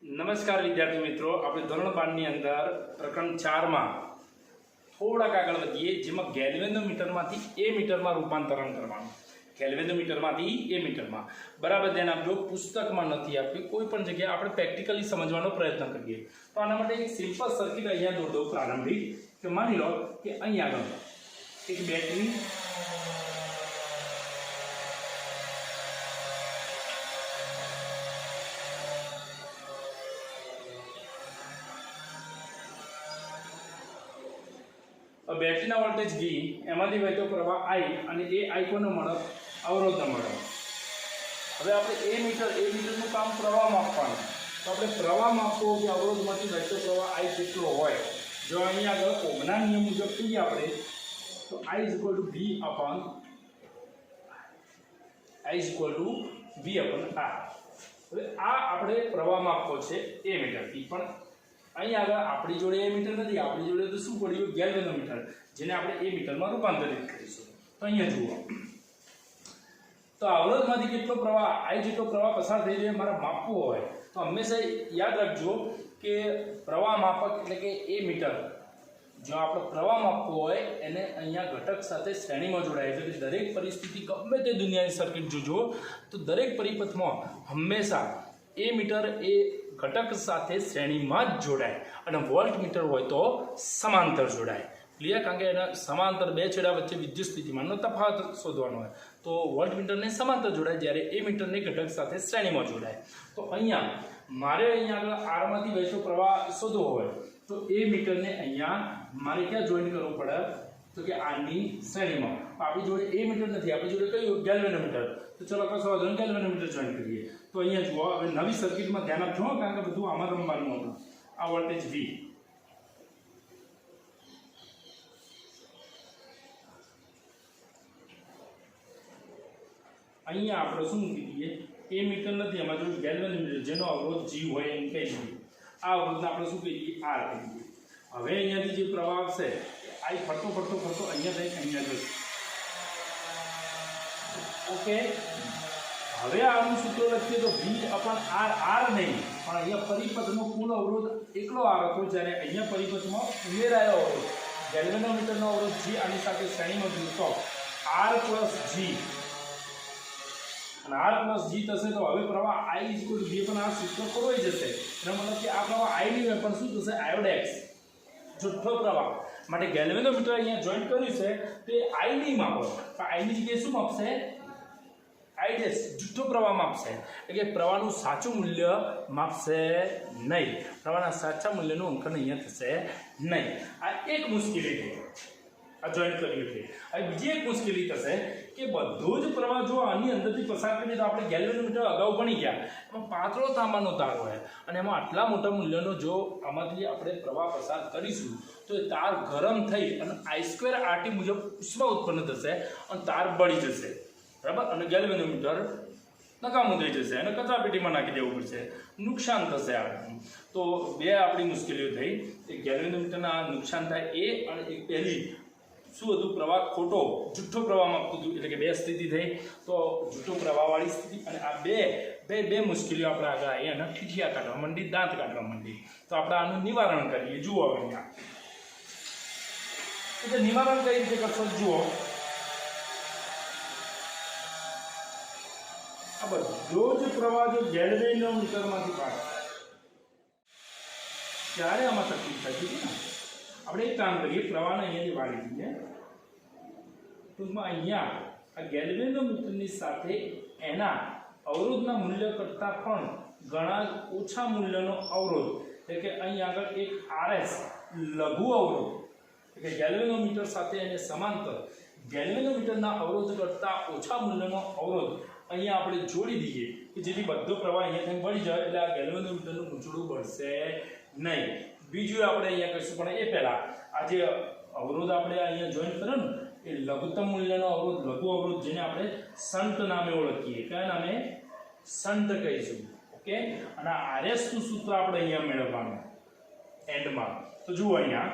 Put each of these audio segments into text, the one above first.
નમસ્કાર વિદ્યાર્થી મિત્રો, આપણે ધોરણ 12 ની અંદર પ્રકરણ 4 માં થોડાક આગળ વધીએ, જેમાં ગેલ્વેનોમીટરમાંથી એ મીટરમાં રૂપાંતરણ કરવાનું. ગેલ્વેનોમીટરમાંથી એ મીટરમાં બરાબર ધ્યાન આપજો. પુસ્તકમાં નથી આપ્યું, કોઈ પણ જગ્યાએ આપણે પ્રેક્ટિકલી સમજવાનો પ્રયત્ન કરીએ. તો આના માટે એક સિમ્પલ સર્કિટ અહીંયા દોરી દઉં પ્રારંભિક, કે માની લો કે અહીંયા આગળ એક બેટરી બેટરીના વોલ્ટેજ V, એમાંથી વહેતો પ્રવાહ I, અને એ I કોનો મળે? અવરોધનો મળે. હવે આપણે એ મીટરનું કામ પ્રવાહ માપવાનું. તો આપણે પ્રવાહ માપવો કે અવરોધમાંથી વહેતો પ્રવાહ I કેટલો હોય. જો અહીંયા આગળ ઓહમના નિયમ મુજબ કહીએ આપણે, તો I = V upon R. હવે આ આપણે પ્રવાહ માપવો છે એ મીટરથી. પણ અહીં આગળ આપણી જોડે એ મીટર નથી, આપણી જોડે તો શું પડ્યું? ગેલ્વેનોમીટર, જેને આપણે એ મીટરમાં રૂપાંતરિત કરીશું. તો અહીંયા જુઓ, તો અવરોધમાંથી કેટલો પ્રવાહ, I જેટલો પ્રવાહ પસાર થઈ રહ્યો મારે માપવો હોય, તો હંમેશા યાદ રાખજો કે પ્રવાહ માપક એટલે કે એ મીટર, જો આપણે પ્રવાહ માપવો હોય એને અહીંયા ઘટક સાથે શ્રેણીમાં જોડાય. એટલે કે દરેક પરિસ્થિતિ, ગમે તે દુનિયાની સર્કિટ જોજો, તો દરેક પરિપથમાં હંમેશા એ મીટર એ ઘટક સાથે શ્રેણીમાં જ જોડાય, અને વોલ્ટ મીટર હોય તો સમાંતર જોડાય. ક્લિયર? કારણ કે એના સમાંતર બે છેડા વચ્ચે વિદ્યુત સ્થિતિમાનનો તફાવત શોધવાનો હોય, તો વોલ્ટ મીટરને સમાંતર જોડાય, જ્યારે એ મીટરને ઘટક સાથે શ્રેણીમાં જોડાય. તો અહીંયા મારે અહીંયા આગળ આરમાંથી વહેતો પ્રવાહ શોધવો હોય, તો એ મીટરને અહીંયા મારે ક્યાં જોઈન્ટ કરવું પડે? તો કે આની શ્રેણીમાં. આપણી જોડે એ મીટર નથી, આપણી જોડે કયું? ગેલ્વેનોમીટર. તો ચલો કશો વાંધો નહીં, ગેલ્વેનોમીટર જોઈન્ટ કરીએ. તો અહીંયા જુઓ, હવે નવી સર્કિટમાં ધ્યાન આપજો, કારણ કે બધું આમાં રમવાનું હતું. આ વોલ્ટેજ V, અહીંયા આપણે શું મૂકી દઈએ? એ મીટર નથી, અમારે જોડે ગેલ્વેનોમીટર, જેનો અવરોધ G હોય એમ કહી દઈએ. આ અવરોધને આપણે શું કહી દઈએ? R કહી દઈએ. હવે અહીંયાથી જે પ્રવાહ આવશે I ફરતો અહીંયા થઈ અહીંયા જશે. ઓકે, હવે આનું સૂત્ર લખીએ તો V upon R, R નહીં પણ અહીંયા પરિપથનો કુલ અવરોધ એકલો R હતો, જ્યારે અહીંયા પરિપથમાં ઉમેરાયો અવરોધ ગેલ્વેનોમીટરનો અવરોધ G આની સાથે શ્રેણીમાં જોડતો R plus G, અને R plus G થશે તો હવે પ્રવાહ I = V upon R સૂત્ર ખોરવાઈ જશે. એનો મતલબ કે આ પ્રવાહ I નહીં હોય, પણ શું થશે? આયોડેક્સ, જુઠ્ઠો પ્રવાહ. માટે ગેલ્વેનોમીટર અહીંયા જોઈન્ટ કર્યું છે તે I નહીં માપો, પણ I ની જગ્યાએ શું માપશે? I ડેશ, જુઠ્ઠો પ્રવાહ માપશે. એટલે કે પ્રવાહનું સાચું મૂલ્ય માપશે નહીં, પ્રવાહના સાચા મૂલ્યનું અંકન અહીંયા થશે નહીં. આ એક મુશ્કેલી થઈ, આ જોઈન્ટ કર્યું છે. હવે બીજી એક મુશ્કેલી થશે કે બધો જ પ્રવાહ જો આની અંદરથી પસાર કરીએ, તો આપણે ગેલ્વેનોમીટર અગાઉ ભણી ગયા, એમાં પાતળો તાંબાનો તાર હોય, અને એમાં આટલા મોટા મૂલ્યનો જો આમાંથી આપણે પ્રવાહ પસાર કરીશું, તો એ તાર ગરમ થઈ અને I2RT મુજબ ઉષ્મા ઉત્પન્ન થશે અને તાર બળી જશે. બરાબર? અને ગેલ્વેનોમીટર નકામું થઈ જશે, અને કચરાપેટીમાં નાખી દેવું પડશે, નુકસાન થશે. આ તો બે આપણી મુશ્કેલીઓ થઈ. એક ગેલ્વેનોમીટરના નુકસાન થાય એ, અને એક પહેલી શું હતું? પ્રવાહ ખોટો, જુઠ્ઠો પ્રવાહ માપતું હતું. એટલે કે બે સ્થિતિ થઈ, તો જુઠ્ઠો પ્રવાહવાળી સ્થિતિ, અને આ બે મુશ્કેલીઓ આપણે આગળ આવી અને ઠીઠિયા કાઢવા માંડી, દાંત કાઢવા માંડી. તો આપણે આનું નિવારણ કરીએ. જુઓ અહીંયા, એટલે નિવારણ કઈ રીતે કરશો? જુઓ, આ બધો જ પ્રવાહ જો ગેલ્વેનોમીટરમાંથી પાસ ત્યારે આમાં તકલીફ થતી હતી ને. આપણે એક કામ કરીએ, પ્રવાહને અહીંયાથી વાળી દઈએ. ટૂંકમાં અહીંયા આ ગેલ્વેનોમીટરની સાથે એના અવરોધના મૂલ્ય કરતાં પણ ઘણા ઓછા મૂલ્યનો અવરોધ, એટલે કે અહીં આગળ એક RS લઘુ અવરોધ, એટલે કે ગેલ્વેનોમીટર સાથે એને સમાંતર ગેલ્વેનોમીટરના અવરોધ કરતાં ઓછા મૂલ્યનો અવરોધ અહીંયા આપણે જોડી દઈએ, કે જેથી બધો પ્રવાહ અહીંયાથી બળી જાય, એટલે આ ગેલ્વેનોમીટરનું મૂંઝવણું બળશે નહીં. બીજું આપણે અહીંયા કહીશું, પણ એ પહેલાં આ જે અવરોધ આપણે અહીંયા જોઈન્ટ કર્યો ને, એ લઘુત્તમ મૂલ્યનો અવરોધ, લઘુ અવરોધ, જેને આપણે શન્ટ નામે ઓળખીએ. કયા નામે? શન્ટ કહીશું. ઓકે, અને RS નું સૂત્ર આપણે અહીંયા મેળવવાનું એન્ડમાં. તો જુઓ, અહીંયા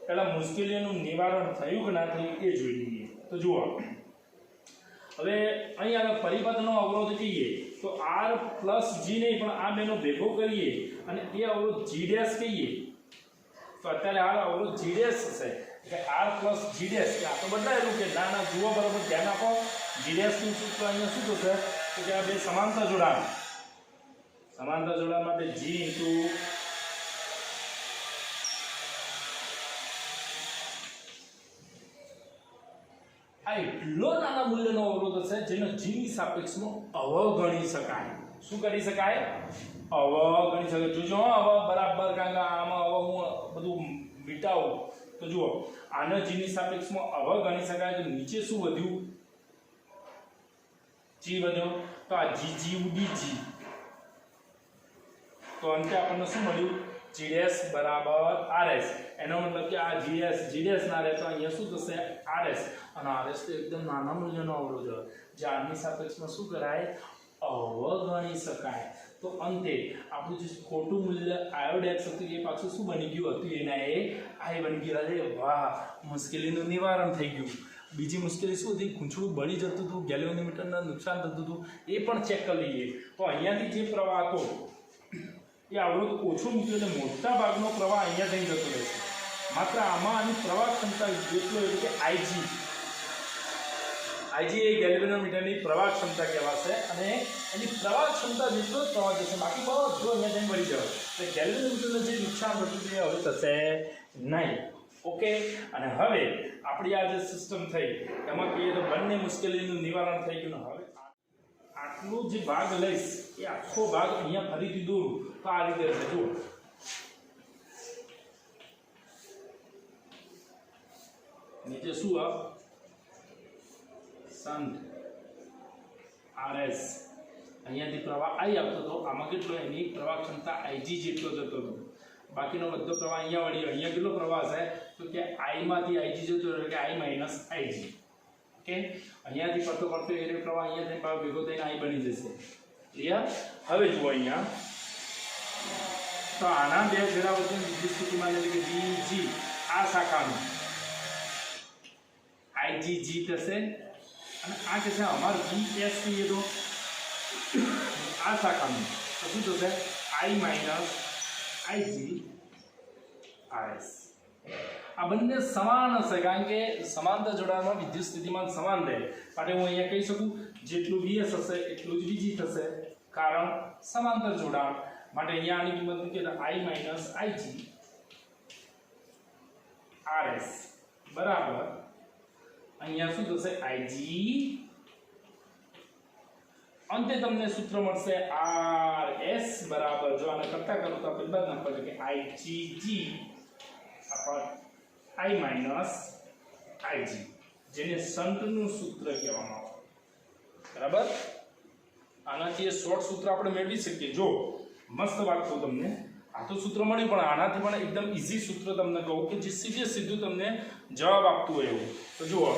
પહેલાં મુશ્કેલીઓનું નિવારણ થયું કે ના થયું એ જોઈ લઈએ. તો જુઓ, હવે અહીં આગળ પરિપથનો અવરોધ કહીએ તો તો r પ્લસ g નહીં પણ આ બેનો ભેગો કરીએ અને એ અવરોધ g ડેશ કહીએ તો અત્યારે આ અવરોધ g ડેશ છે કે r પ્લસ g ડેશ આ તો બદલાયેલું કે ના ના જુઓ બરાબર ધ્યાન આપો g ડેશ નું સૂત્ર અહીંયા શું થશે તો કે આ બે સમાંતર જોડાણ માટે g ઇન્ટુ આ એટલો નાના મૂલ્યનો અવરોધ હશે જેનો g ની સાપેક્ષમાં અવગણી શકાય શું કરી શકાય અવગણી શકાય જોજો હવે બરાબર કારણ કે આમાં હવે હું બધું મિટાવું તો જુઓ આને g ની સાપેક્ષમાં અવગણી શકાય તો નીચે શું વધ્યું g વધ્યો તો આ g ઉડી g તો અંતે આપણને શું મળ્યું g ડેશ બરાબર rs એનો મતલબ કે આ g ડેશ ના રહે તો અહીંયા શું થશે rs અને rs તો એકદમ નાના મૂલ્યનો અવરોધ છે જે આની સાપેક્ષમાં શું કરાય અવગણી શકાય તો અંતે આપણું જે ખોટું મૂલ્ય આયોડેક્સ હતું એ પાછું શું બની ગયું હતું એના એ આઈ બની ગયું અરે વાહ મુશ્કેલીનું નિવારણ થઈ ગયું બીજી મુશ્કેલી શું હતી ખૂંચડું બળી જતું હતું ગેલ્વેનોમીટરને નુકસાન થતું હતું એ પણ ચેક કરી લઈએ તો અહીંયાથી જે પ્રવાહ હતો એ અવરોધ ઓછો મૂક્યો એટલે મોટા ભાગનો પ્રવાહ અહીંયા થઈ જતો રહેશે માત્ર આમાં આની પ્રવાહ ક્ષમતા જેટલો એટલે કે IG એ ગેલ્વેનોમીટરની પ્રવાહ ક્ષમતા કહેવાશે અને એની પ્રવાહ ક્ષમતા જેટલો જ પ્રવાહ જશે બાકી બધું અહીંયા જઈને મળી જશે એટલે ગેલ્વેનોમીટરને જે નુકસાન થતું તે હવે થશે નહીં ઓકે અને હવે આપણી આ જે સિસ્ટમ થઈ એમાં કહીએ તો બંને મુશ્કેલીનું નિવારણ થઈ ગયું હવે આટલું જે ભાગ લઈશ એ આખો ભાગ અહીંયા ફરીથી દોરું તો આ રીતે છે જુઓ નીચે શું આ શન્ટ rs અહીંયાથી પ્રવાહ I આવતો હતો આમાં કેટલો એની પ્રવાહ ક્ષમતા IG જેટલો જતો હતો બાકીનો બધો પ્રવાહ અહીંયા વળી અહીંયા કેટલો પ્રવાહ છે તો કે I માંથી IG જતો એટલે કે I માઈનસ IG ઓકે અહીંયાથી પડતો એનો પ્રવાહ અહીંયા થઈને પાછો ભેગો થઈને I બની જશે ક્લિયર હવે જુઓ અહીંયા તો આના બે છેડા વચ્ચેની વિદ્યુત સ્થિતિમાન એટલે કે VG આ શાખાનું IGG થશે અને આ કે છે અમારું VS કહીએ તો આ શાખાનું તો શું થશે I માઈનસ IG RS આ બંને સમાન હશે કારણ કે સમાંતર જોડાણમાં વિદ્યુત સ્થિતિમાન સમાન રહે માટે હું અહીંયા કહી શકું જેટલું VS હશે એટલું જ VG થશે કારણ સમાંતર જોડાણ માટે અહીંયા આની કિંમત મૂકીએ તો I માઈનસ IG RS બરાબર અહીંયા શું થશે IG અંતે તમને સૂત્ર મળશે RS બરાબર જો આને કરતા કરો તો આપણે બધા નંબર કે IGG upon I minus IG જેને શન્ટનું સૂત્ર કહેવામાં આવે બરાબર આનાથી શોર્ટ સૂત્ર આપણે મેળવી શકીએ જો મસ્ત વાત કહું તમને આ તો સૂત્ર મળ્યું પણ આનાથી પણ એકદમ ઈઝી સૂત્ર તમને કહું કે જે સીધું તમને જવાબ આપતું હોય એવું તો જુઓ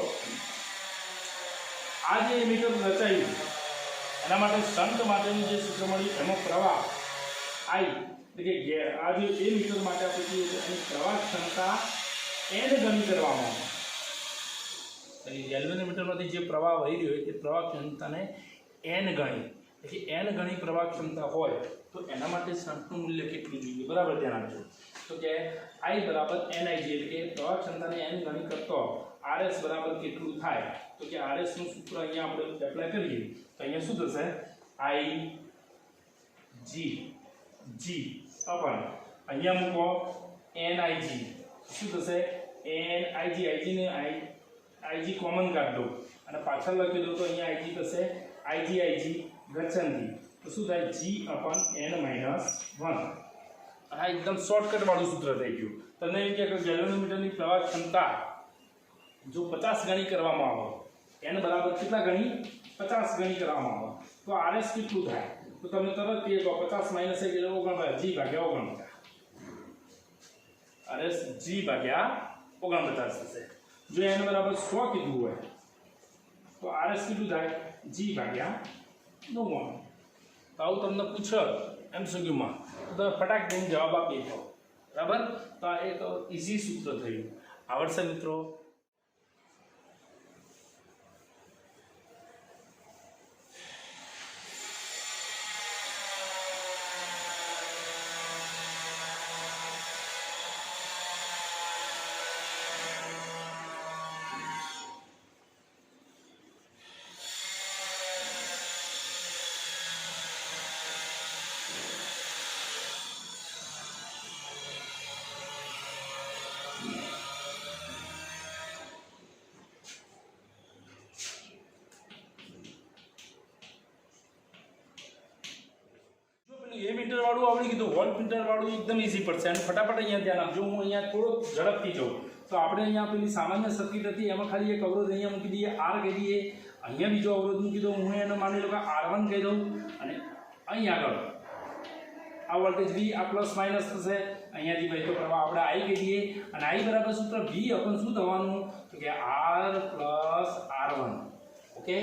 આ જે એમીટર રચાયું એના માટે શન્ટ માટેનું જે સૂત્ર મળ્યું એમાં પ્રવાહ I એટલે કે આ જે એમીટર માટે આપણે કહીએ તો એની પ્રવાહ ક્ષમતા n ગણી કરવામાં આવે ગેલ્વેનોમીટરમાંથી જે પ્રવાહ વહી રહ્યો હોય એ પ્રવાહ ક્ષમતાને n ગણી એટલે n ગણી પ્રવાહ ક્ષમતા હોય તો એના માટે શન્ટનું મૂલ્ય કેટલું જોઈએ બરાબર ધ્યાન આપજો તો કે I બરાબર NIG એટલે કે પ્રવાહ ક્ષમતાને n ગણી કરતો RS બરાબર કેટલું થાય તો કે RS નું સૂત્ર અહીંયા આપણે એપ્લાય કરીએ તો અહીંયા શું થશે IG અપન અહીંયા મૂકો NIG શું થશે NIG ને IG કોમન કાઢ દો અને પાછળ લખી દો તો અહીંયા IG થશે IG ગચ્છંતી તો શું થાય G અપન N માઈનસ 1 આ એકદમ શોર્ટકટ વાળું સૂત્ર થઈ ગયું તમને એમ કે ગેલ્વેનોમીટરની પ્રવાહ ક્ષમતા જો 50 ગણી કરવામાં આવે n બરાબર કેટલા ગણી 50 ગણી કરવામાં આવે તો RS કેટલું થાય તો તમે તરત કહી શકો 50 માઈનસ 1 એટલે 49 G ભાગ્યા 49 RS G ભાગ્યા 49 થશે જો n બરાબર 100 કીધું હોય તો RS કેટલું થાય G ભાગ્યા 99 તો આવું તમને પૂછો MCQમાં તો તમે ફટાક દઈને જવાબ આપી દો બરાબર તો આ એક ઈઝી સૂત્ર થયું આવડશે મિત્રો વાળું આવડી ગયું, વોલ્ટમીટર વાળું એકદમ ઈઝી પડશે અને ફટાફટ અહીંયા ધ્યાન આપજો. હું અહીંયા થોડો ઝડપથી જાઉં તો આપણે અહીંયા પેલી સામાન્ય સર્કિટ હતી એમાં ખાલી એક અવરોધ અહીંયા મૂકી દઈએ, R કહી દઈએ. અહીંયા બીજો અવરોધ મૂકી દઉં, હું એને માની લો કે R1 કહી દઉં અને અહીં આગળ આ વોલ્ટેજ V આ પ્લસ માઇનસ થશે. અહીંયાથી વહેતો પ્રવાહ આપણે I કહી દઈએ અને I બરાબર સૂત્ર V અપન શું થવાનું તો કે R પ્લસ R1. ઓકે,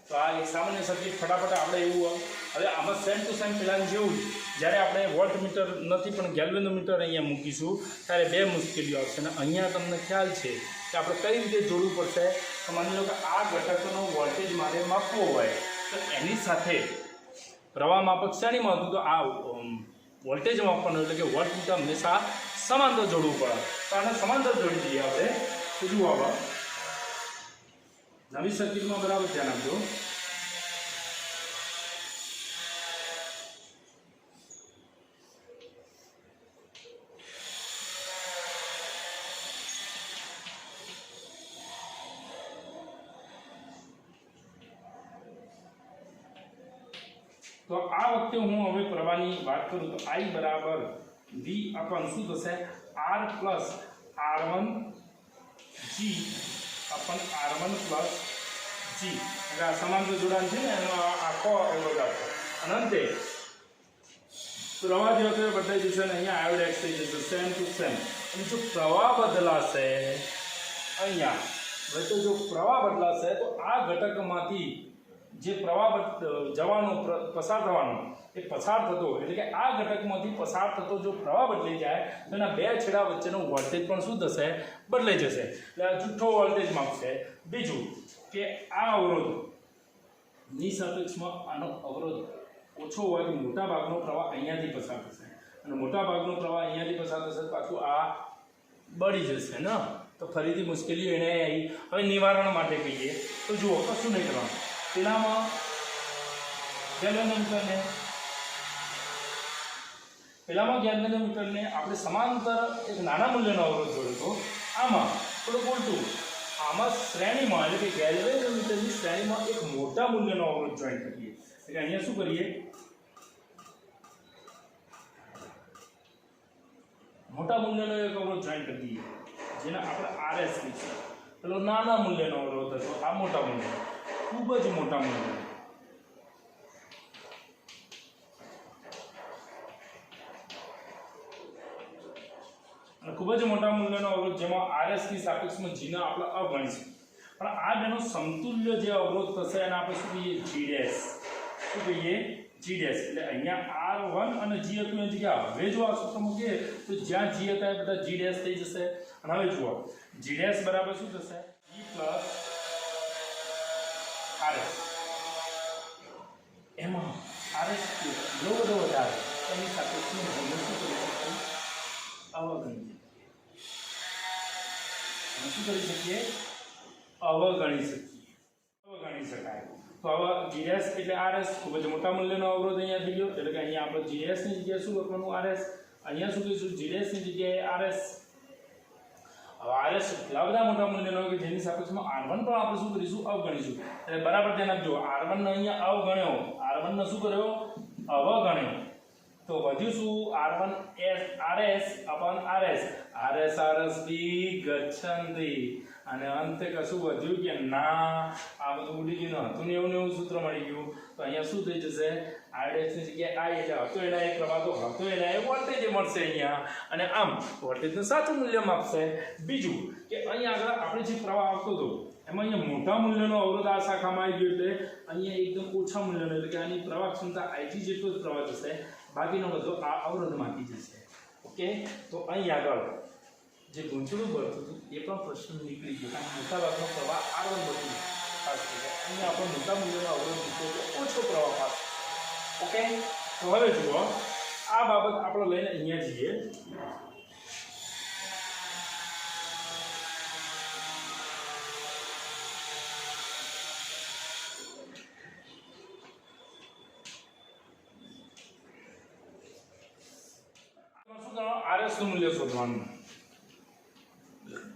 તો આ એક સામાન્ય સર્કિટ ફટાફટ આપણે એવું. હવે આમાં સેમ ટુ સેમ પેલા જેવું જ્યારે આપણે વોલ્ટમીટર નથી પણ ગેલ્વેનોમીટર અહીંયા મૂકીશું ત્યારે બે મુશ્કેલીઓ આવશે અને અહીંયા તમને ખ્યાલ છે કે આપણે કઈ રીતે જોડવું પડશે. તો માની લો કે આ ઘટકનો વોલ્ટેજ મારે માપવો હોય તો એની સાથે પ્રવાહ માપક શ્રેણીમાં હતું તો આ વોલ્ટેજ માપવાનું એટલે કે વોલ્ટમીટર હંમેશા સમાંતર જોડવું પડે. તો આને સમાંતર જોડી દઈએ આપણે. તો જુઓ હવે નવી સર્કિટમાં બરાબર ધ્યાન આપજો. તો આ વખતે હું હવે પ્રવાહની વાત કરું તો I બરાબર V અપન શું થશે R પ્લસ R1 G अपन R1 प्लस G એટલે આ સમાંતર જોડાણ છે ને એનો આખો અવરોધ આપો અને અંતે પ્રવાહ જે હતો એ બદલાઈ જશે અને અહીંયા આયોડ એક્સ થઈ જશે સેમ ટુ સેમ. અને જો પ્રવાહ બદલાશે અહીંયા હવે તો જો પ્રવાહ બદલાશે તો આ ઘટકમાંથી જે પ્રવાહ જવાનો પસાર થવાનો એ પસાર થતો એટલે કે આ ઘટકમાંથી પસાર થતો જો પ્રવાહ બદલાઈ જાય તો એના બે છેડા વચ્ચેનો વોલ્ટેજ પણ શું થશે બદલાઈ જશે એટલે આ જુઠ્ઠો વોલ્ટેજ માપશે. બીજું કે આ અવરોધની સાપેક્ષમાં આનો અવરોધ ઓછો હોવાથી મોટા ભાગનો પ્રવાહ અહીંયાથી પસાર થશે અને મોટા ભાગનો પ્રવાહ અહીંયાથી પસાર થશે પાછું આ બળી જશે ને તો ફરીથી મુશ્કેલીઓ એને આવી. હવે નિવારણ માટે કહીએ તો જુઓ કશું નહીં કરવાનું. પેલામાં ગેલ્વેનોમીટરને આપણે સમાંતર એક નાના મૂલ્યનો અવરોધ જોડ્યો હતો. આમાં થોડુંક ઉલટું, આમાં શ્રેણીમાં એટલે કે ગેલ્વેનોમીટરની શ્રેણીમાં એક મોટા મૂલ્યનો અવરોધ જોઈન્ટ કરીએ. એટલે અહીંયા શું કરીએ મોટા મૂલ્યનો એક અવરોધ જોઈન્ટ કરી દઈએ જેને આપણે RS કહીશું. પેલો નાના મૂલ્યનો અવરોધ હતો, આ મોટા મૂલ્ય ખૂબ જ મોટા મૂલ્ય. અને ખૂબ જ મોટા મૂલ્યનો અવરોધ જેમાં RS ની સાપેક્ષમાં G ને આપણે અવગણીશું. પણ આ બેનો સમતુલ્ય જે અવરોધ થશે એને આપણે શું કહીએ G ડેશ. શું કહીએ G ડેશ. એટલે અહીંયા R1 અને G હતું એની જગ્યાએ હવે જો આ સૂત્ર મૂકીએ તો જ્યાં G હતા એ બધા G ડેશ થઈ જશે. અને હવે જુઓ G ડેશ બરાબર શું થશે G પ્લસ RS. એમાં RS જો બધો વધારે એની સાથે શું શું કરી શકીએ અવગણી. શું કરી શકીએ અવગણી શકાય. તો હવે GS એટલે RS ખૂબ જ મોટા મૂલ્યનો અવરોધ અહીંયા થઈ ગયો એટલે કે અહીંયા આપણે GS ની જગ્યાએ શું લખવાનું RS, અહીંયા શું કહીશું GS ની જગ્યાએ RS. હવે RS એટલા બધા મોટા મૂલ્યનો કે જેની સાપેક્ષમાં R1 પણ આપણે શું કરીશું અવગણીશું. એટલે બરાબર ધ્યાન આપજો. R1 ને અહીંયા અવગણ્યો, R1 ને શું કર્યો અવગણ્યો. તો વધ્યું શું R1 RS અપન RS. RS બી ગચ્છન્તિ અને અંતે કશું વધ્યું કે ના આ બધું ઉડી ગયું હતું ને એવું સૂત્ર મળી ગયું. તો અહીંયા શું થઈ જશે RS ની જગ્યાએ I એટલે હતો એના એક પ્રવાહ તો હતો એના એક વોલ્ટેજ મળશે અહીંયા અને આમ વોલ્ટેજનું સાચું મૂલ્ય માપશે. બીજું કે અહીંયા આગળ આપણે જે પ્રવાહ આવતો હતો એમાં અહીંયા મોટા મૂલ્યનો અવરોધ આ શાખામાં આવી ગયો એટલે અહીંયા એકદમ ઓછા મૂલ્યનો એટલે કે આની પ્રવાહ ક્ષમતા IG જેટલો જ પ્રવાહ જશે, બાકીનો બધો આ અવરોધમાંથી જશે. ઓકે, તો અહીં આગળ જે ગૂંચળું બળતું હતું એ પણ પ્રશ્ન નીકળી ગયો કારણ મોટા ભાગનો પ્રવાહ R1 બળતું પાસ થઈ જાય. અહીંયા આપણે મોટા મૂલ્યનો અવરોધ લીધો તો ઓછો પ્રવાહ પાસ. ઓકે, તો હવે જુઓ આ બાબત આપણે લઈને અહીંયા જઈએ. RS નું મૂલ્ય શોધવાનું.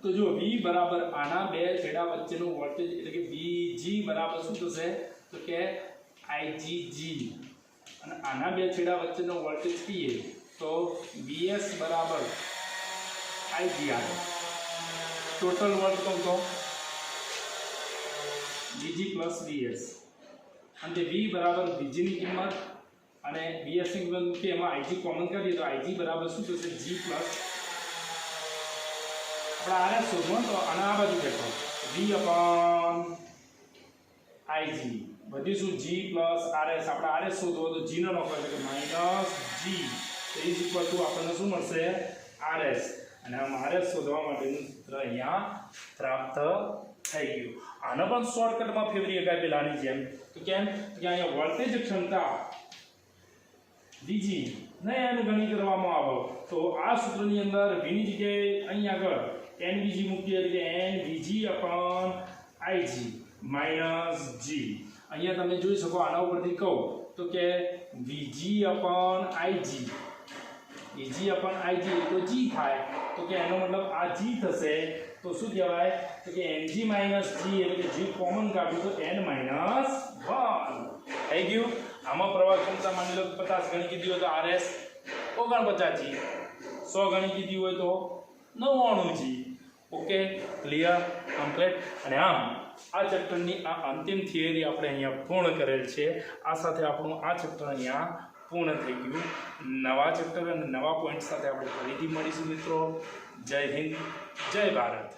તો જો V બરાબર આના બે છેડા વચ્ચેનું વોલ્ટેજ એટલે કે VG બરાબર શું થશે તો કે IGG અને આના બે છેડા વચ્ચેનો વોલ્ટેજ કહીએ તો VS બરાબર IG આવે. ટોટલ વોલ્ટ કહું તો VG પ્લસ VS, અને V બરાબર VG ની કિંમત અને VS ની કિંમત મૂકીએ એમાં IG કોમન કરીએ તો IG બરાબર શું થશે G પ્લસ આપણે RS શોધવાનું તો અને આ બાજુ દેખો V અપોન IG બધી શું G પ્લસ RS. આપણે RS શોધવો તો G નો નોકર એટલે કે minus G is equal to આપણને શું મળશે RS, અને આમ RS શોધવા માટેનું સૂત્ર અહીંયા પ્રાપ્ત થઈ ગયું. આનો પણ શોર્ટકટમાં ફેવરી શકાય પેલાની જેમ. તો કેમ કે અહીંયા વોલ્ટેજ ક્ષમતા VG ને એનું ગણી કરવામાં આવે તો આ સૂત્રની અંદર V ની જગ્યાએ અહીં આગળ NVG મૂકીએ એટલે કે NVG upon IG minus G. અહીંયા તમે જોઈ શકો આના ઉપરથી કહું તો કે VG upon IG, VG upon IG તો G થાય તો કે એનો મતલબ આ G થશે તો શું કહેવાય તો કે NG માઇનસ G એટલે કે G કોમન કાઢ્યું તો N માઇનસ 1 થઈ ગયું. આમાં પ્રવાહ ક્ષમતા માની લો 50 ગણી કીધી હોય તો RS 49G, 100 ગણી કીધી હોય તો 99G. Okay, clear, complete. અને આમ આ ચેપ્ટરની આ અંતિમ થિયરી આપણે અહીંયા પૂર્ણ કરેલ છે. આ સાથે આપણું આ ચેપ્ટર અહીંયા પૂર્ણ થઈ ગયું. નવા ચેપ્ટર અને નવા પોઈન્ટ સાથે આપણે ફરીથી મળીશું મિત્રો. જય હિન્દ, જય ભારત.